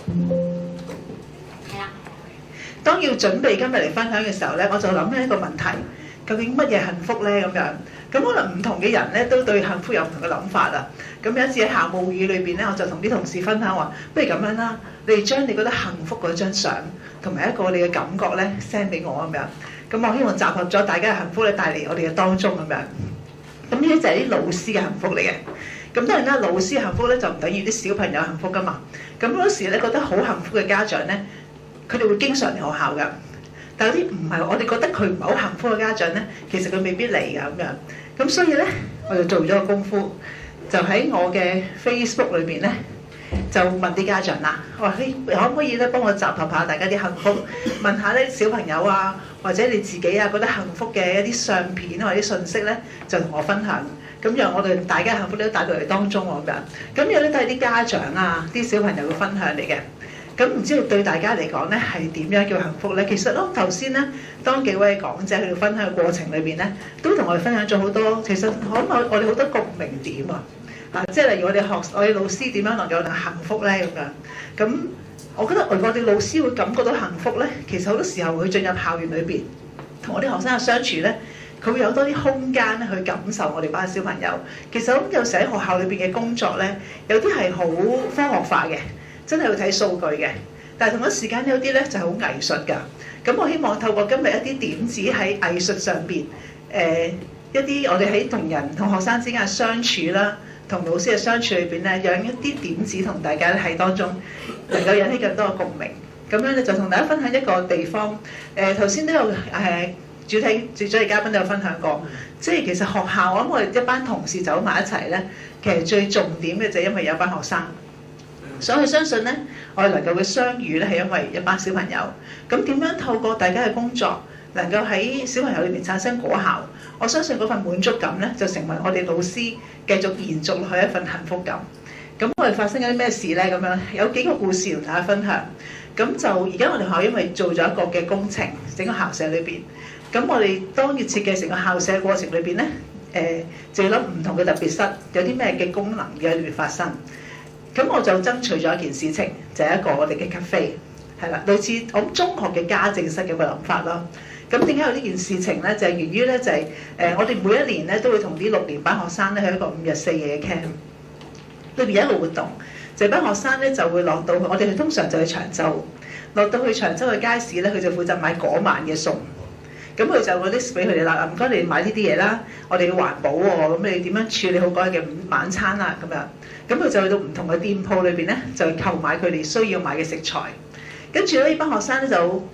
係啦。當要準備今日嚟分享嘅時候咧，我就諗緊一個問題，究竟乜嘢幸福咧？咁樣咁可能唔同嘅人咧都對幸福有唔同嘅諗法啦。咁有一次喺校務會議裏邊咧，我就同啲同事分享話，不如咁樣啦，你哋將你覺得幸福嗰張相同埋一個你嘅感覺咧 send 俾我咁樣。咁我希望集合咗大家嘅幸福咧，帶嚟我哋嘅當中咁樣。咁呢啲就係啲老師嘅幸福嚟嘅。咁當然啦，老師幸福咧就唔等於啲小朋友幸福噶嘛。咁嗰時咧覺得好幸福嘅家長咧，佢哋會經常嚟學校㗎。但有啲唔係，我哋覺得佢唔係好幸福嘅家長咧，其實佢未必嚟㗎咁樣。咁所以咧，我就做咗個功夫，就喺我嘅 Facebook 裏邊咧，就問啲家長啦，我話你可唔可以咧幫我集合下大家啲幸福，問下咧小朋友啊，或者你自己啊覺得幸福嘅一啲相片或者信息咧，就同我分享。咁讓我哋大家幸福都帶到嚟當中咁樣。咁有啲都係啲家長啊、啲小朋友嘅分享嚟嘅。咁唔知道對大家嚟講咧係點樣叫幸福咧？其實頭先咧，當幾位講者去分享嘅過程裏邊咧，都同我哋分享咗好多。其實可能我哋好多共鳴點啊！即係例如我哋老師點樣能夠幸福咧咁樣。咁我覺得我哋老師會感覺到幸福咧，其實好多時候佢進入校園裏邊，同我啲學生嘅相處咧。佢會有多啲空間去感受我哋班小朋友。其實咁有時喺學校裏邊嘅工作咧，有啲係好科學化嘅，真係要睇數據嘅。但係同一時間有啲咧就係好藝術㗎。咁我希望透過今日一啲點子喺藝術上邊，一啲我哋喺同學生之間嘅相處啦，同老師嘅相處裏邊咧，讓一啲點子同大家喺當中能夠引起更多嘅共鳴。咁樣咧就同大家分享一個地方。頭先都有主禮嘉賓都有分享過，即係其實學校我哋一班同事走埋一齊咧，其實最重點嘅就係因為有班學生，所以我相信咧，我哋能夠嘅相遇咧係因為一班小朋友。咁點樣透過大家嘅工作，能夠喺小朋友裏面產生果效？我相信嗰份滿足感咧，就成為我哋老師繼續延續落去一份幸福感。咁我哋發生咗啲咩事咧？咁樣有幾個故事同大家分享。咁就而家我哋學校因為做咗一個嘅工程，整個校舍裏邊。咁我哋當要設計成個校舍嘅過程裏邊咧，就要諗唔同嘅特別室有啲咩嘅功能嘅裏邊發生。咁我就爭取咗一件事情，就係一個我哋嘅 cafe， 係啦，類似我中學嘅家政室嘅個諗法咯。咁點解有呢件事情咧？就係源於咧，就係我哋每一年咧都會同啲6年班學生咧去一個5日4夜嘅 camp， 裏邊有一個活動，就係班學生咧就會落到去，我哋通常就去長洲，落到去長洲嘅街市咧，佢就負責買嗰晚嘅餸。咁佢就會 list 俾佢哋啦，唔該你買呢啲嘢啦，我哋要環保喎，咁你點樣處理好嗰日嘅晚餐啊咁樣。咁佢就去到唔同嘅店鋪裏邊咧，就購買佢哋需要買嘅食材。跟住咧，呢班學生咧就，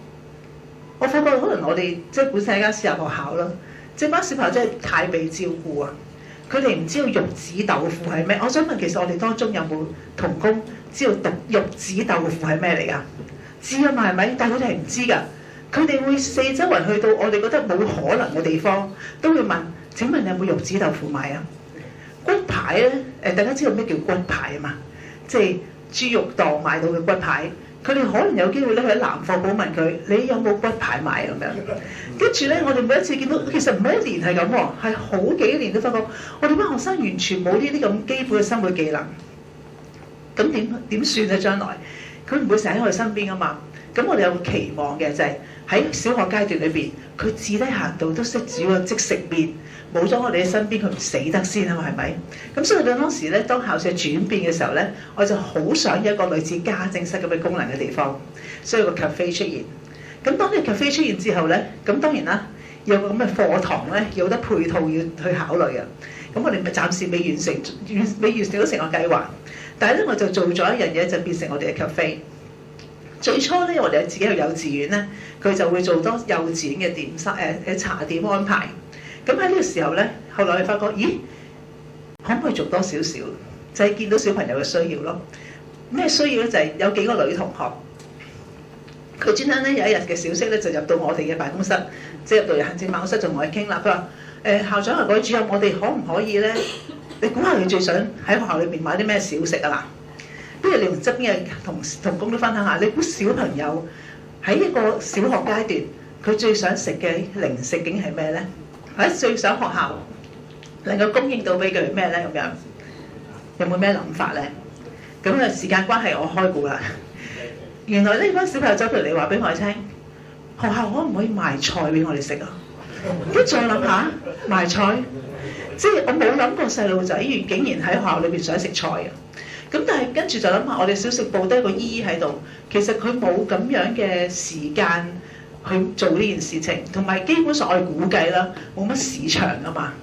我發覺可能我哋即係本身係間私立學校啦，即係班小朋友真係太被照顧啊！佢哋唔知道玉子豆腐係咩？我想問，其實我哋當中有冇同工知道玉子豆腐係咩嚟㗎？知啊嘛，係咪？但係佢哋係唔知㗎。佢哋會四周圍去到我哋覺得冇可能嘅地方，都會問：請問有冇玉子豆腐買啊？骨牌咧，大家知道咩叫骨牌啊嘛？即係豬肉檔買到嘅骨牌。佢哋可能有機會咧去喺南貨鋪問佢：你有冇骨牌買咁樣？跟住咧，我哋每一次見到，其實唔係一年係咁喎，係好幾年都發覺，我哋班學生完全冇呢啲咁基本嘅生活技能。咁點算咧？將來佢唔會成日喺我哋身邊噶嘛？咁我哋有個期望嘅就係喺小學階段裏邊，佢至低限度都識煮個即食麵，冇咗我哋喺身邊，佢唔死得先啊嘛，係咪？咁所以到當時咧，當校舍轉變嘅時候咧，我就好想有一個類似家政室咁嘅功能嘅地方，所以個 cafe 出現。咁當呢個 cafe 出現之後咧，咁當然啦，有個咁嘅課堂咧，有得配套要去考慮嘅。咁我哋咪暫時未完成到成個計劃，但係咧我就做咗一樣嘢，就變成我哋嘅 cafe。最初咧，我哋自己去幼稚園咧，佢就會做多幼稚園嘅點心茶點安排。咁喺呢個時候咧，後來我哋發覺，咦，可唔可以做多少少？就係見到小朋友嘅需要咯。咩需要咧？就係有幾個女同學，佢專登咧有一日嘅小息咧，就入到我哋嘅辦公室，即係入到行政辦公室就同我哋傾啦。佢話：校長啊，各位主任，我哋可唔可以咧？你估下佢最想喺學校裏邊買啲咩小食啊？嗱。不如你同側邊嘅同工都分享下，你估小朋友喺一個小學階段，佢最想食嘅零食究竟係咩咧？或者最想學校能夠供應到俾佢咩咧？咁樣有冇咩諗法咧？咁啊時間關係，我開估啦。原來呢班小朋友走嚟你話俾我哋聽，學校可唔可以賣菜俾我哋食啊？跟住再諗下賣菜，即係我冇諗過細路仔竟然喺學校裏邊想食菜啊！咁但係跟住就諗下，我哋小食部都有個姨姨喺度，其實佢冇咁樣嘅時間去做呢件事情，同埋基本上我哋估計啦，冇乜市場啊嘛。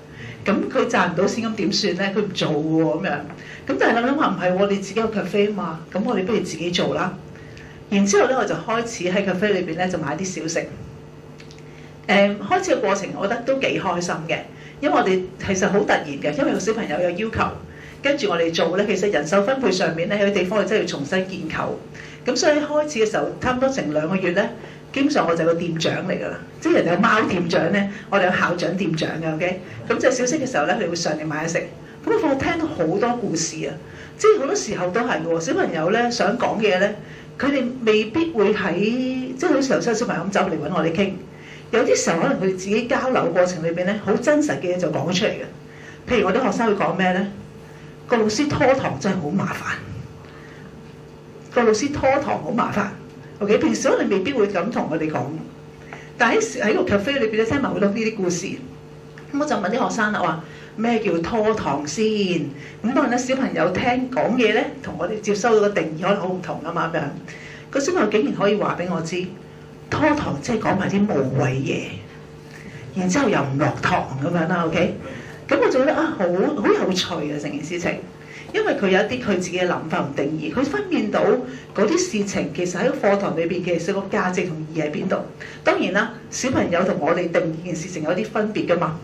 咁佢賺唔到錢，咁點算咧？佢唔做喎咁樣。咁但係諗下唔係喎，你自己有 cafe 啊嘛，咁我哋不如自己做啦。然之後咧，我就開始喺 cafe 裏邊咧就買啲小食。開始嘅過程，我覺得都幾開心嘅，因為我哋其實好突然嘅，因為個小朋友有要求，跟住我哋做咧，其實人手分配上面咧，有啲地方我真係要重新建構。咁所以開始嘅時候，差唔多成2個月咧，基本上我就係個店長嚟㗎啦，即係人哋有貓店長咧，我哋有校長店長嘅 OK。咁就小息嘅時候咧，佢哋會上嚟買嘢食。咁我聽到好多故事啊，即係好多時候都係喎，小朋友咧想講嘅嘢咧，佢哋未必會喺，即係好似頭先小朋友咁走嚟揾我哋傾。有啲時候可能佢哋自己交流嘅過程裏邊咧，好真實嘅嘢就講咗出嚟嘅。譬如我啲學生會講咩咧？個老師拖堂真係好麻煩，個老師拖堂好麻煩。OK， 平時我哋未必會咁同我哋講，但喺個 cafe 裏邊咧聽埋好多呢啲故事。咁我就問啲學生啦，話咩叫拖堂先？咁當然咧，小朋友聽講嘢咧，同我哋接收到嘅定義可能好唔同啊嘛咁樣。個小朋友竟然可以話俾我知。拖堂即係講埋啲無謂嘢，然之後又唔落堂咁樣啦 ，OK？ 咁我就覺得好有趣啊成件事情，因為佢有一啲佢自己嘅諗法同定義，佢分辨到嗰啲事情其實喺個課堂裏邊其實個價值同意義喺邊度。當然啦，小朋友同我哋定義件事情有啲分別噶嘛。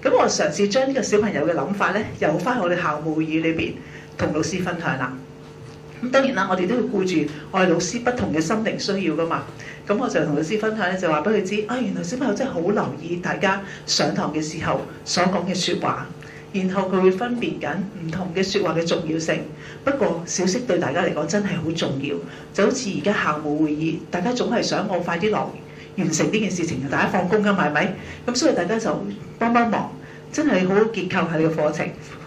咁我嘗試將呢個小朋友嘅諗法咧，由翻我哋校務會議裏邊同老師分享啦。咁當然啦，我哋都要顧住我哋老師不同嘅心靈需要噶嘛。咁我就同老師分享咧，就話俾佢知，原來小朋友真係好留意大家上堂嘅時候所講嘅説話，然後佢會分辨緊唔同嘅説話嘅重要性。不過小息對大家嚟講真係好重要，就好似而家校務會議，大家總係想我快啲落完成呢件事情，大家放工㗎嘛，係咪？咁所以大家就幫忙。真係好好結構喺呢個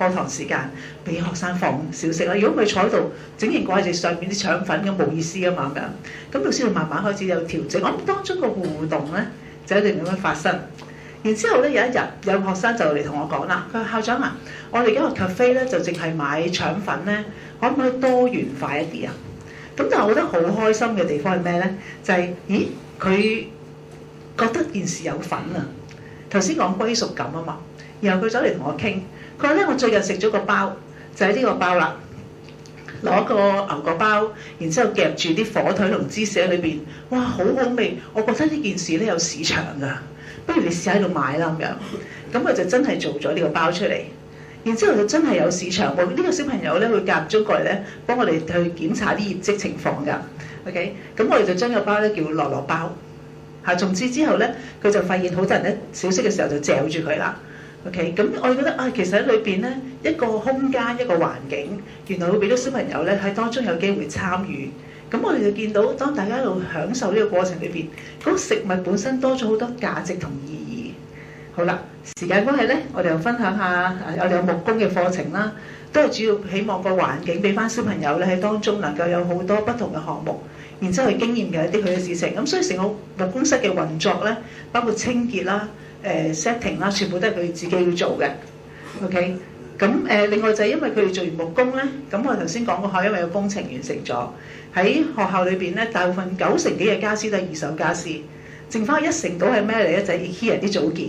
課堂時間，俾學生放小息啦。如果佢坐喺度整形掛住上面啲腸粉咁，冇意思啊嘛咁樣。咁老師就慢慢開始有調整。我諗當中個互動咧就一定咁樣發生。然之後咧有一日有學生就嚟同我講啦，佢話校長啊，我哋而家個 cafe 咧就淨係買腸粉咧，可唔可以多元化一啲啊？咁但係我覺得好開心嘅地方係咩咧？就係佢覺得件事有份啊。頭先講歸屬感啊嘛。然後佢走嚟同我傾，佢話咧我最近食咗個包，就係呢個包啦，攞個牛角包，然之後夾住啲火腿同芝士喺裏邊，哇好好味！我覺得呢件事咧有市場㗎，不如你試喺度買啦咁樣。咁佢就真係做咗呢個包出嚟，然之後就真係有市場喎。呢個小朋友咧會夾咗過嚟咧，幫我哋去檢查啲業績情況㗎。OK，咁我哋就將個包咧叫樂樂包。從此之後咧，佢就發現好多人咧小息嘅時候就嚼住佢啦。OK，咁我覺得其實喺裏邊咧一個空間一個環境，原來會俾到小朋友咧喺當中有機會參與。咁我哋就見到當大家喺度享受呢個過程裏邊，嗰個食物本身多咗好多價值同意義。好啦，時間關係咧，我哋又分享下我哋有木工嘅課程啦，都係主要希望個環境俾翻小朋友咧喺當中能夠有好多不同嘅項目，然之後去經驗嘅一啲佢嘅事情。咁所以成個木工室嘅運作咧，包括清潔啦。setting 啦，全部都係佢自己要做嘅。OK，咁另外就係因為佢哋做完木工咧，咁我頭先講過下，因為有工程完成咗，喺學校裏邊咧，大部分90%幾嘅傢俬都係二手傢俬，剩翻1成到係咩嚟咧？就係 IKEA 啲組件。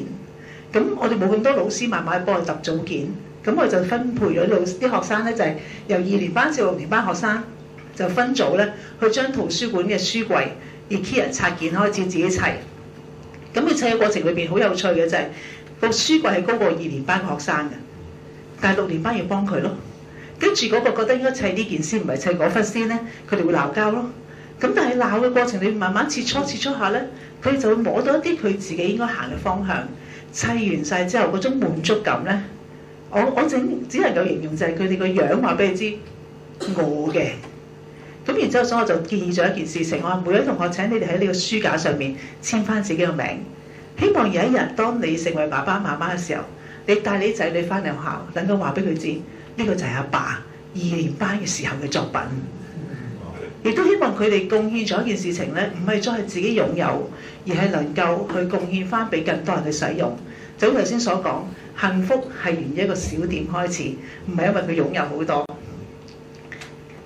咁我哋冇咁多老師慢慢去幫佢揼組件，咁我就分配咗啲學生咧，就係由2年班至6年班學生就分組咧，去將圖書館嘅書櫃 IKEA 拆件開始自己砌。咁佢砌嘅過程裏邊好有趣嘅就係個書櫃係高過2年班嘅學生嘅，但係6年班要幫佢咯。跟住嗰個覺得應該砌呢件先，唔係砌嗰忽先咧，佢哋會鬧交咯。咁但係鬧嘅過程，你慢慢切磋下咧，佢就會摸到一啲佢自己應該行嘅方向。砌完晒之後嗰種滿足感咧，我只能夠形容就係佢哋個樣話俾你知我嘅。咁然之後，所以我就建議咗一件事情，我話每位同學請你哋喺呢個書架上面簽翻自己嘅名，希望有一日當你成為爸爸媽媽嘅時候，你帶你仔女翻嚟學校，能夠話俾佢知，呢個就係阿爸2年班嘅時候嘅作品。亦都希望佢哋貢獻咗一件事情咧，唔係再係自己擁有，而係能夠去貢獻翻俾更多人去使用。就好頭先所講，幸福係源於一個小店開始，唔係因為佢擁有好多。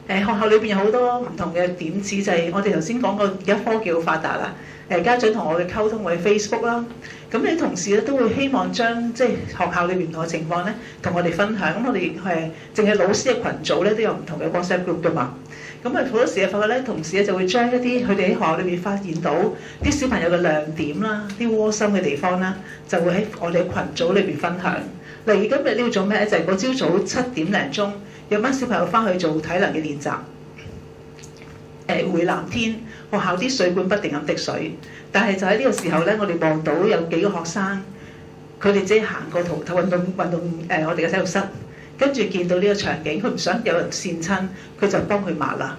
學校裏邊有好多唔同嘅點子，就係我哋頭先講過，而家科技好發達啦。家長同我哋溝通，我哋 Facebook 啦，咁你同事咧都會希望將即係學校裏邊唔同嘅情況咧，同我哋分享。咁我哋係淨係老師嘅群組咧，都有唔同嘅 WhatsApp group 噶嘛。咁好多時發覺咧，同事咧就會將一啲佢哋喺學校裏邊發現到啲小朋友嘅亮點啦、啲窩心嘅地方啦，就會喺我哋嘅群組裏邊分享。例如今日呢要做咩咧？就係嗰朝早7點零鐘，有班小朋友翻去做體能嘅練習。回南天，學校啲水管不停咁滴水，但係就喺呢個時候咧，我哋望到有幾個學生，佢哋即係行過運動我哋嘅體育室，跟住見到呢個場景，佢唔想有人跣親，佢就幫佢抹啦。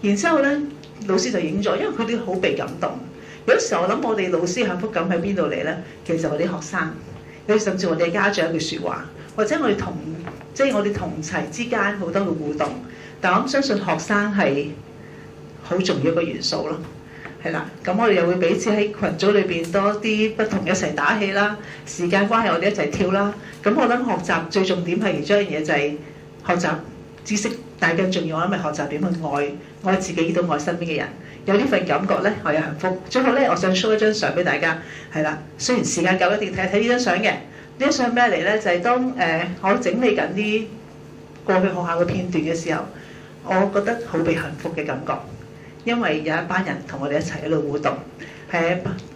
然之後咧，老師就影咗，因為佢哋好被感動。有時候我諗我哋老師幸福感喺邊度嚟咧？其實我啲學生，有甚至我哋嘅家長嘅説話，或者我哋我哋同齊之間好多嘅互動。但我相信學生係好重要一個元素咯，係啦。咁我哋又會彼此喺群組裏邊多啲不同一齊打氣啦。時間關係，我哋一齊跳啦。咁我諗學習最重點係其中一樣嘢就係學習知識，但係更重要我諗係學習點去愛自己，亦都愛身邊嘅人。有呢份感覺咧，我有幸福。最後咧，我想 show 一張相俾大家，係啦。雖然時間夠，一定睇呢張相嘅。呢張相咩嚟咧？就係當我整理緊啲過去學校嘅片段嘅時候，我覺得好被幸福嘅感覺。因為有一班人同我哋一齊喺度互動，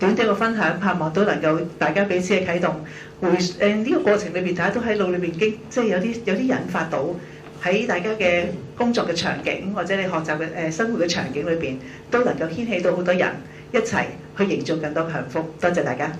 短短嘅分享，盼望都能夠大家彼此嘅啟動，呢個過程裏邊，大家都喺腦裏邊即係有啲引發到喺大家嘅工作嘅場景，或者你學習嘅生活嘅場景裏邊，都能夠牽起到好多人一齊去營造更多幸福。多謝大家。